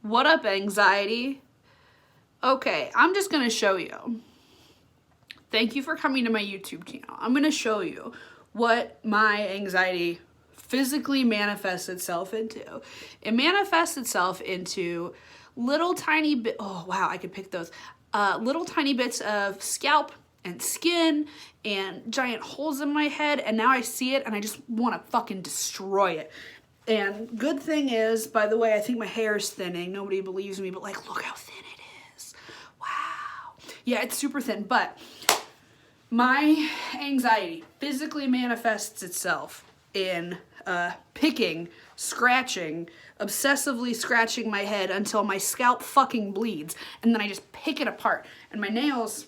What up, anxiety? Okay, I'm just gonna show you. Thank you for coming to my YouTube channel. I'm gonna show you what my anxiety physically manifests itself into. It manifests itself into little tiny bit. Oh wow, I could pick those. Little tiny bits of scalp and skin and giant holes in my head, and now I see it and I just want to fucking destroy it. And good thing is, by the way, I think my hair is thinning. Nobody believes me, but like, look how thin it is. Wow. Yeah, it's super thin, but my anxiety physically manifests itself in picking, scratching, obsessively scratching my head until my scalp fucking bleeds, and then I just pick it apart, and my nails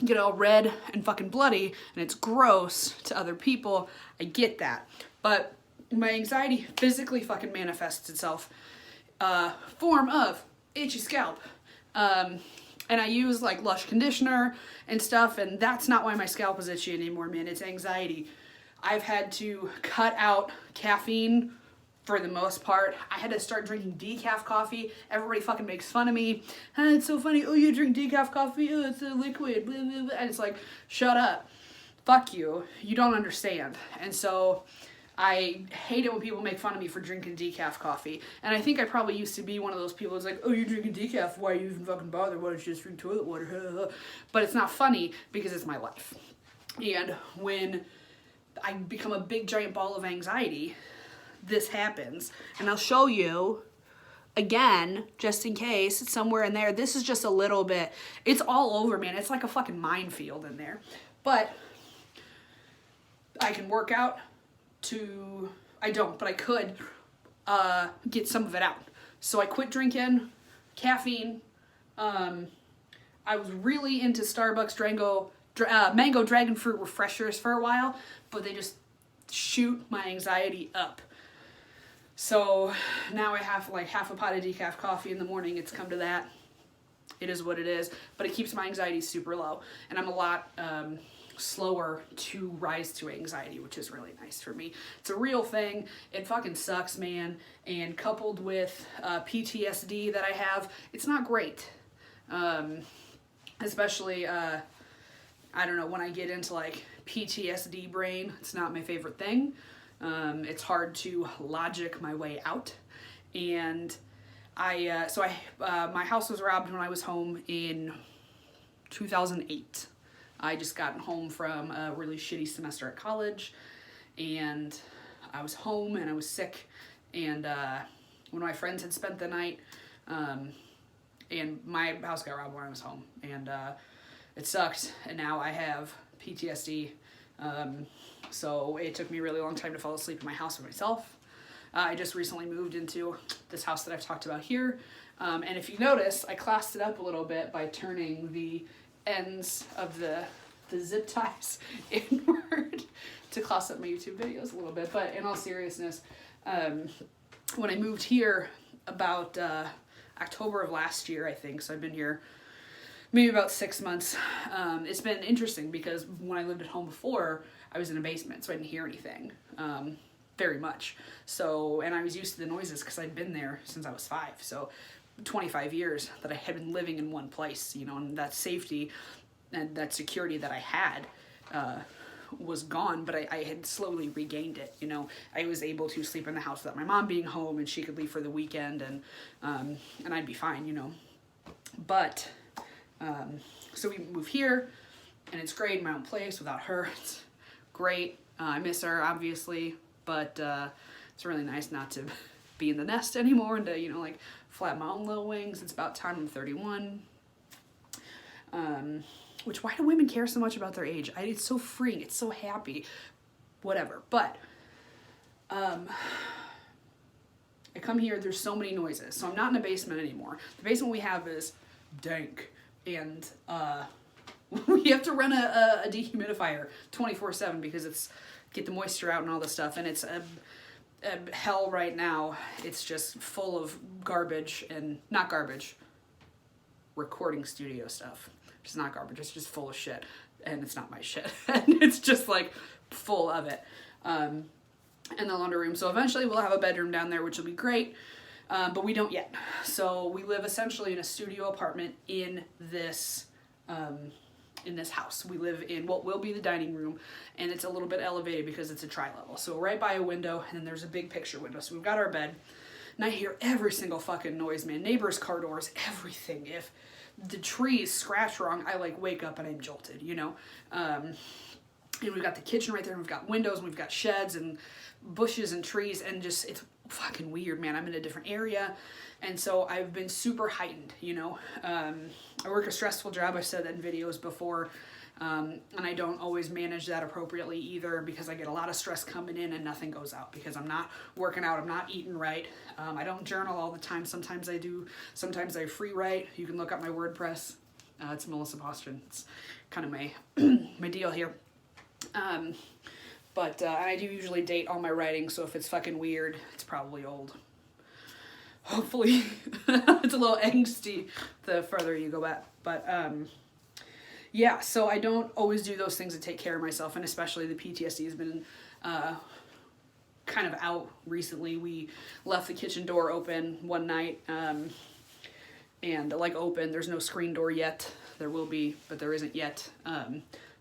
get all red and fucking bloody, and it's gross to other people. I get that, but my anxiety physically fucking manifests itself form of itchy scalp. And I use like Lush conditioner and stuff, and that's not why my scalp is itchy anymore, man. It's anxiety. I've had to cut out caffeine for the most part. I had to start drinking decaf coffee. Everybody fucking makes fun of me. It's so funny. Oh, you drink decaf coffee? Oh, it's a liquid. Blah, blah, blah. And it's like, shut up. Fuck you. You don't understand. And so I hate it when people make fun of me for drinking decaf coffee. And I think I probably used to be one of those people who's like, oh, you're drinking decaf, why are you even fucking bother? Why don't you just drink toilet water? But it's not funny because it's my life. And when I become a big giant ball of anxiety, this happens. And I'll show you again, just in case, it's somewhere in there. This is just a little bit. It's all over, man. It's like a fucking minefield in there. But I can work out. I don't, but I could get some of it out. So I quit drinking caffeine. I was really into Starbucks mango dragon fruit refreshers for a while, but they just shoot my anxiety up. So now I have like half a pot of decaf coffee in the morning. It's come to that. It is what it is, but it keeps my anxiety super low, and I'm a lot slower to rise to anxiety, which is really nice for me. It's a real thing. It fucking sucks, man. And coupled with PTSD that I have, it's not great. Especially, I don't know, when I get into like PTSD brain, it's not my favorite thing. It's hard to logic my way out. And my house was robbed when I was home in 2008. I just gotten home from a really shitty semester at college, and I was home and I was sick, and one of my friends had spent the night, and my house got robbed when I was home, and it sucked, and now I have PTSD, so it took me a really long time to fall asleep in my house by myself. I just recently moved into this house that I've talked about here, and if you notice, I classed it up a little bit by turning the ends of the zip ties inward to class up my YouTube videos a little bit. But in all seriousness, when I moved here about October of last year, I think, so I've been here maybe about 6 months, it's been interesting because when I lived at home before, I was in a basement, so I didn't hear anything very much. So, and I was used to the noises because I'd been there since I was 5. So 25 years that I had been living in one place, you know, and that safety and that security that I had was gone, but I had slowly regained it, you know. I was able to sleep in the house without my mom being home, and she could leave for the weekend, and I'd be fine, you know. But, so we move here, and it's great, my own place without her. It's great. I miss her, obviously, but it's really nice not to be in the nest anymore and to, you know, like, flap my own little wings. It's about time. I'm 31. Which, why do women care so much about their age? It's so freeing. It's so happy. Whatever. But, I come here, there's so many noises. So I'm not in a basement anymore. The basement we have is dank. And, we have to run a dehumidifier 24/7 because it's, get the moisture out and all this stuff. And it's hell right now. It's just full of garbage, and not garbage, recording studio stuff. It's not garbage, it's just full of shit, and it's not my shit. And it's just like full of it. In the laundry room. So eventually we'll have a bedroom down there, which will be great. but we don't yet. So we live essentially in a studio apartment in this house. We live in what will be the dining room, and it's a little bit elevated because it's a tri-level. So right by a window, and then there's a big picture window. So we've got our bed, and I hear every single fucking noise, man. Neighbors' car doors, everything. If the trees scratch wrong, I like wake up and I'm jolted, you know? And we've got the kitchen right there, and we've got windows, and we've got sheds and bushes and trees, and just, it's fucking weird, man. I'm in a different area, and so I've been super heightened, you know? I work a stressful job, I've said that in videos before, and I don't always manage that appropriately either, because I get a lot of stress coming in and nothing goes out, because I'm not working out, I'm not eating right. I don't journal all the time. Sometimes I do, sometimes I free write. You can look up my WordPress. It's Melissa Paustian. It's kind of my, my deal here. But I do usually date all my writing, so if it's fucking weird, it's probably old. Hopefully. It's a little angsty the further you go back. But yeah, so I don't always do those things to take care of myself, and especially the PTSD has been kind of out recently. We left the kitchen door open one night, and like open, there's no screen door yet. There will be, but there isn't yet.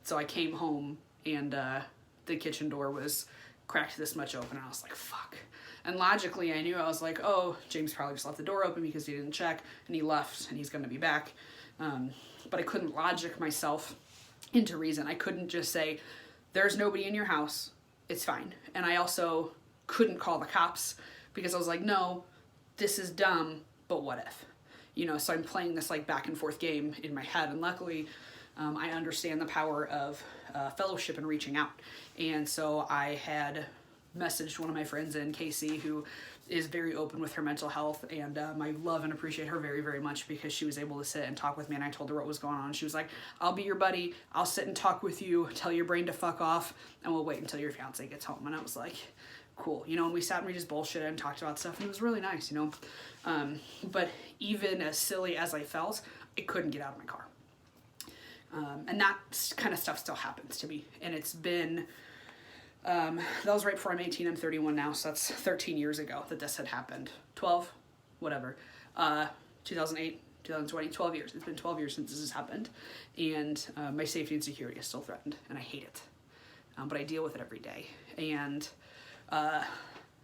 So I came home, and the kitchen door was cracked this much open, and I was like, fuck. And logically, I knew, I was like, oh, James probably just left the door open because he didn't check, and he left, and he's gonna be back. But I couldn't logic myself into reason. I couldn't just say, there's nobody in your house, it's fine. And I also couldn't call the cops, because I was like, no, this is dumb, but what if? You know, so I'm playing this like back and forth game in my head, and luckily, I understand the power of fellowship and reaching out. And so I had messaged one of my friends in KC, who is very open with her mental health, and I love and appreciate her very, very much, because she was able to sit and talk with me, and I told her what was going on. She was like, I'll be your buddy, I'll sit and talk with you, tell your brain to fuck off, and we'll wait until your fiance gets home. And I was like, cool, you know, and we sat and we just bullshitted and talked about stuff, and it was really nice, you know. But even as silly as I felt, I couldn't get out of my car. And that kind of stuff still happens to me, and it's been, that was right before I'm 18, I'm 31 now, so that's 13 years ago that this had happened. 12, whatever, 2008, 2020, 12 years. It's been 12 years since this has happened, and my safety and security is still threatened, and I hate it, but I deal with it every day. And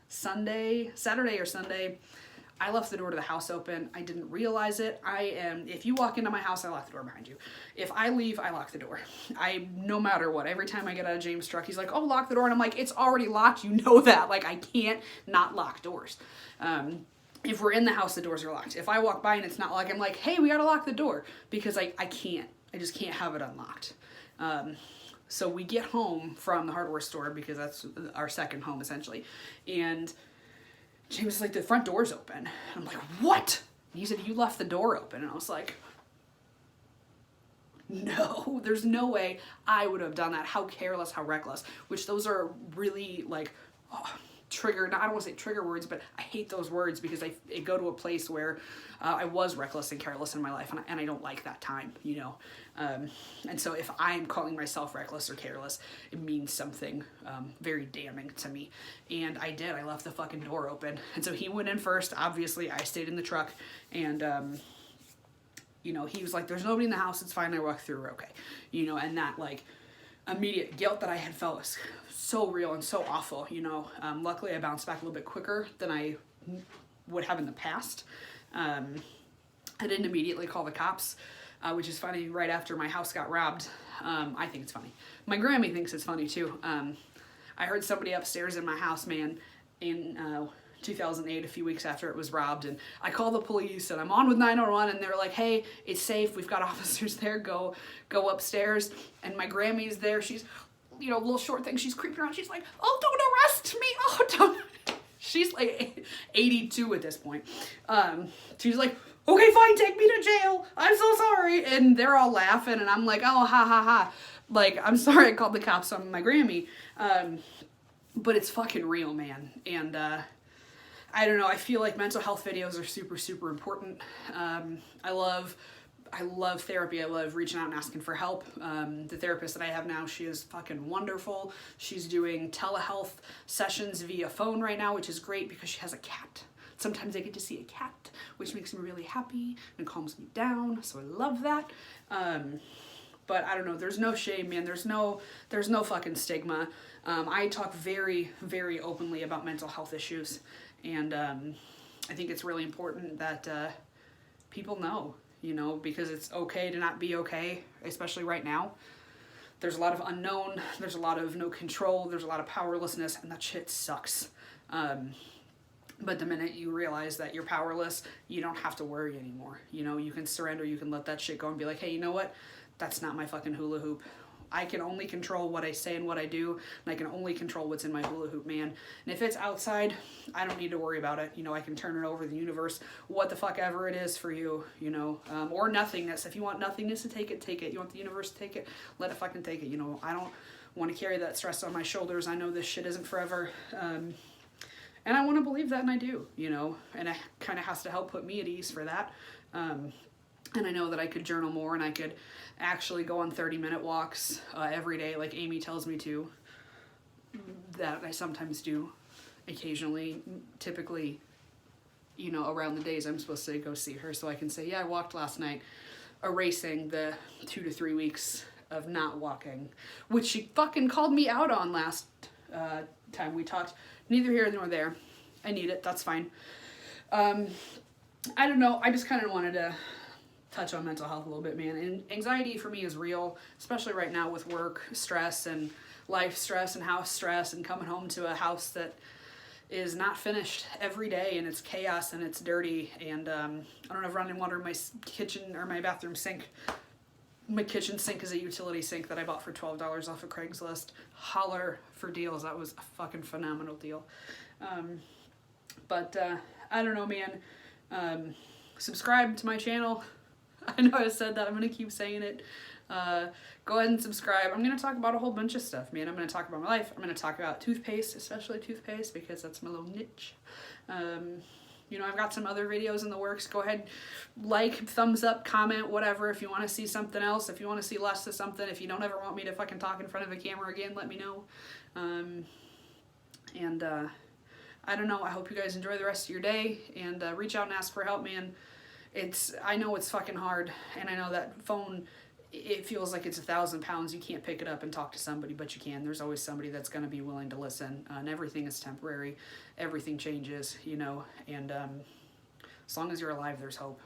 Saturday or Sunday, I left the door to the house open. I didn't realize it. If you walk into my house, I lock the door behind you. If I leave, I lock the door. No matter what, every time I get out of James' truck, he's like, oh, lock the door. And I'm like, it's already locked. You know that. Like, I can't not lock doors. If we're in the house, the doors are locked. If I walk by and it's not locked, I'm like, hey, we gotta lock the door, because I can't. I just can't have it unlocked. So we get home from the hardware store, because that's our second home, essentially. And James was like, the front door's open. And I'm like, what? And he said, you left the door open. And I was like, no, there's no way I would have done that. How careless, how reckless, which those are really like, trigger, I don't want to say trigger words, but I hate those words, because I go to a place where I was reckless and careless in my life, and I don't like that time, you know. And so if I'm calling myself reckless or careless, it means something very damning to me. And I did. I left the fucking door open. And so he went in first. Obviously, I stayed in the truck, and you know, he was like, there's nobody in the house, it's fine, I walked through, we're okay. You know, and that like immediate guilt that I had felt was so real and so awful, you know. Luckily I bounced back a little bit quicker than I would have in the past. I didn't immediately call the cops, which is funny. Right after my house got robbed, I think it's funny. My Grammy thinks it's funny too. I heard somebody upstairs in my house, man, in 2008, a few weeks after it was robbed, and I called the police, and I'm on with 911, and they're like, hey, it's safe, we've got officers there, go upstairs. And my Grammy's there, she's, you know, little short thing, she's creeping around, she's like, oh, don't arrest me, oh, don't. She's like 82 at this point. She's like, okay, fine, take me to jail, I'm so sorry. And they're all laughing, and I'm like, oh, ha, ha, ha. Like, I'm sorry I called the cops on my Grammy. But it's fucking real, man. And I don't know, I feel like mental health videos are super, super important. I love therapy. I love reaching out and asking for help. The therapist that I have now, she is fucking wonderful. She's doing telehealth sessions via phone right now, which is great because she has a cat. sometimes I get to see a cat, which makes me really happy and calms me down. So I love that. But I don't know, there's no shame, man. There's no fucking stigma. I talk very, very openly about mental health issues. And I think it's really important that people know, you know, because it's okay to not be okay, especially right now. There's a lot of unknown, there's a lot of no control, there's a lot of powerlessness, and that shit sucks. But the minute you realize that you're powerless, you don't have to worry anymore. You know, you can surrender, you can let that shit go and be like, hey, you know what? That's not my fucking hula hoop. I can only control what I say and what I do, and I can only control what's in my hula hoop, man. And if it's outside, I don't need to worry about it. You know, I can turn it over to the universe, what the fuck ever it is for you, you know, or nothingness. If you want nothingness to take it, take it. You want the universe to take it, let it fucking take it. You know, I don't want to carry that stress on my shoulders. I know this shit isn't forever. And I want to believe that, and I do, you know, and it kind of has to help put me at ease for that. And I know that I could journal more, and I could actually go on 30-minute walks every day like Amy tells me to. That I sometimes do, occasionally, typically, you know, around the days I'm supposed to go see her. So I can say, yeah, I walked last night, erasing the 2 to 3 weeks of not walking, which she fucking called me out on last time we talked. Neither here nor there. I need it. That's fine. I don't know. I just kind of wanted to touch on mental health a little bit, man. And anxiety for me is real, especially right now with work stress and life stress and house stress and coming home to a house that is not finished every day, and it's chaos and it's dirty, and I don't have running water in my kitchen or my bathroom sink. My kitchen sink is a utility sink that I bought for $12 off of Craigslist. Holler for deals. That was a fucking phenomenal deal. But I don't know, man. Subscribe to my channel. I know I said that. I'm going to keep saying it. Go ahead and subscribe. I'm going to talk about a whole bunch of stuff, man. I'm going to talk about my life. I'm going to talk about toothpaste, especially toothpaste, because that's my little niche. You know, I've got some other videos in the works. Go ahead, like, thumbs up, comment, whatever. If you want to see something else, if you want to see less of something, if you don't ever want me to fucking talk in front of a camera again, let me know. I don't know. I hope you guys enjoy the rest of your day, and reach out and ask for help, man. I know it's fucking hard, and I know that phone, it feels like it's 1,000 pounds. You can't pick it up and talk to somebody, but you can. There's always somebody that's going to be willing to listen, and everything is temporary. Everything changes, you know, and as long as you're alive, there's hope.